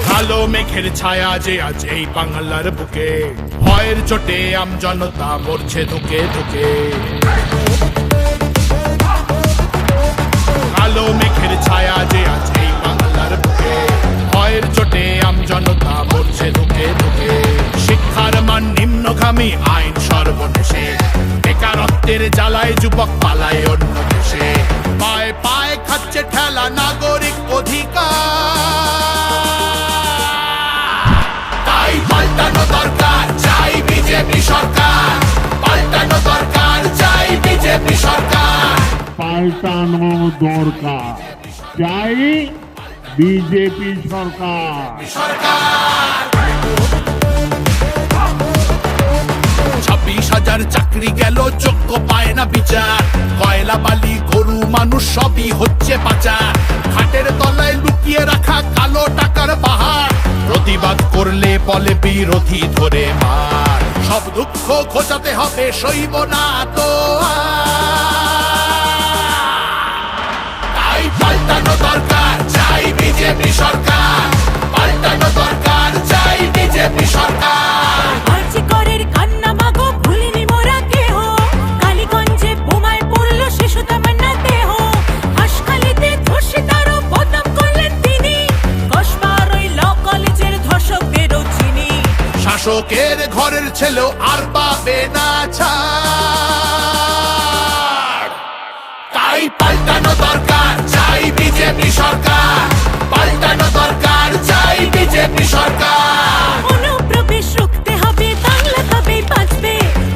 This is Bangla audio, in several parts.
কালো মেঘের ছায়া যে আজ এই বাংলার বুকে, ভয়ের চোটে আমজনতা মরছে ধুকে ধুকে। কালো মেঘের ছায়া যে আজ এই বাংলার বুকে, ভয়ের চোটে আমজনতা মরছে ধুকে ধুকে। শিক্ষার মান নিম্নগামী, আইন সর্বনেশে, বেকারত্বের জ্বালায় যুবক পালায় অন্য দেশে। পায়ে পায়ে খাচ্ছে ঠেলা নাগরিক অধিকার। তাই পাল্টানো দরকার, চাই বিজেপি সরকার। পাল্টানো দরকার, চাই বিজেপি সরকার। পাল্টানো দরকার, চাই বিজেপি সরকার। 26,000 চাকরি গেল, যোগ্য পায় না বিচার। কয়লা বালি গরু মানুষ সবই হচ্ছে পাচার। খাটের তলায় লুকিয়ে রাখা কালো টাকার পাহাড়। প্রতিবাদ করলে বলে বিরোধী ধরে মার। সব দুঃখ ঘোচাতে হবে, সইব না তো তাই পাল্টানো দরকার, চাই বিজেপি সরকার। পাল্টানো দরকার, চাই বিজেপি সরকার। আর্যিকরের কান্না মাগো ভুলিনি মোরা কেহ। কালীগঞ্জে বোমায় পড়লো শিশু তামান্না দেহ। হাসখালিতে ধর্ষিতারও বদনাম করলেন তিনি। কসবার ওই ল কলেজের ধর্ষকদেরও চিনি। শাসকের ঘরের ছেলেও আর পাবে না ছাড়। তাই পাল্টানো দরকার, চাই বিজেপি সরকার। পাল্টানো দরকার, চাই বিজেপি সরকার। অনুপ্রবেশ রুখতে হবে, বাংলা তবেই বাঁচবে।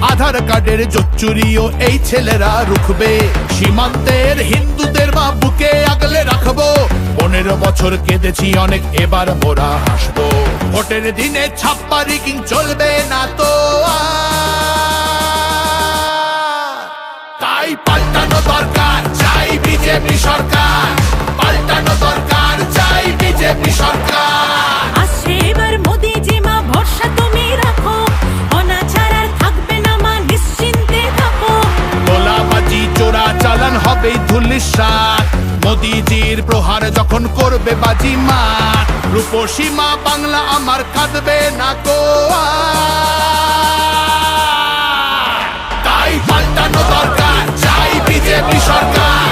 আধার কার্ডের জোচ্চুরিও এই ছেলেরা রুখবে। সীমান্তের হিন্দুদের মা বুকে আগলে রাখবো। 15 বছর কেঁদেছি অনেক, এবার মোরা হাসবো। ভোটের দিনে ছাপ্পা রিগিং চলবে না তো আর। তাই পাল্টানো দরকার, চাই বিজেপি সরকার। পাল্টানো দরকার, চাই বিজেপি সরকার। আসছে এবার মোদিজি মা, ভরসা তুমি রাখো। অনাচার আর থাকবে না মা, নিশ্চিন্তে থাকো। গোলাবাজি চোরা চালান হবে ধুলিসাৎ। মোদিজির প্রহার যখন করবে বাজি মার। রূপসী মা বাংলা আমার কাঁদবে না কো আর। তাই পাল্টানো দরকার, চাই বিজেপি সরকার।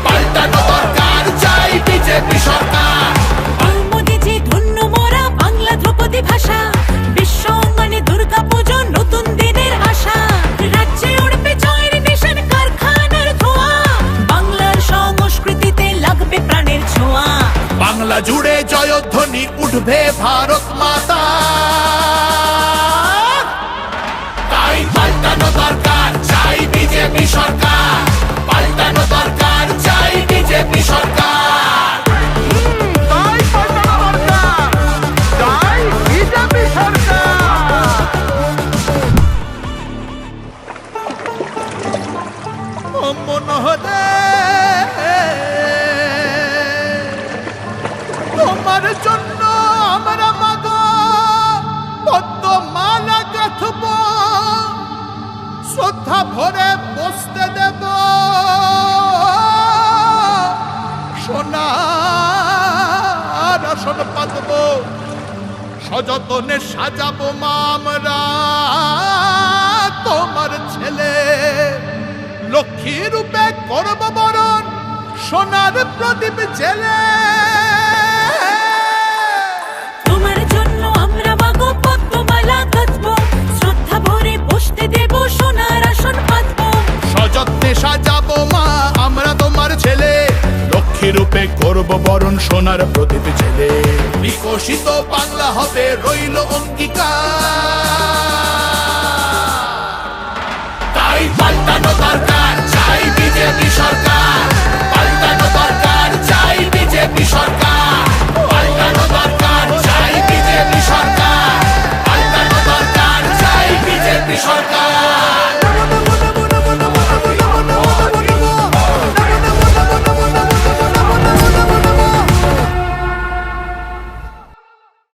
পাল্টানো দরকার, চাই বিজেপি সরকার। মোদিজি ধন্য মোরা, বাংলা ধ্রুপদী ভাষা। বিশ্ব অঙ্গনে দুর্গা পুজো, নতুন দিনের আশা। রাজ্যে উড়বে জয়ের নিশান, কারখানার ধোঁয়া। বাংলার সংস্কৃতিতে লাগবে প্রাণের ছোঁয়া। বাংলা জুড়ে জয়ধ্বনি উঠবে ভারত মাতা। তাই পাল্টানো দরকার, চাই বিজেপি সরকার। পাল্টানো দরকার, চাই বিজেপি সরকার। তাই পাল্টানো দরকার, চাই বিজেপি সরকার। ও মনোহরে, তোমার জন্য আমরা মাগো পদ্মমালা গাঁথব। শ্রদ্ধা ভরে বসতে দেব, সোনার আসন পাতব। সযতনে সাজাবো মা আমরা তোমার ছেলে। লক্ষ্মী রূপে করব বরণ, সোনার প্রদীপ জেলে। তোমার জন্য আমরা মাগো পদ্মমালা গাঁথবো। শ্রদ্ধা ভরে বসতে দেব, সোনার আসন পাতবো। সযত্নে সাজাবো মা আমরা তোমার ছেলে। লক্ষ্মী রূপে করব বরণ, সোনার প্রদীপ জেলে। বিকশিত বাংলা হবে রইল অঙ্গীকার।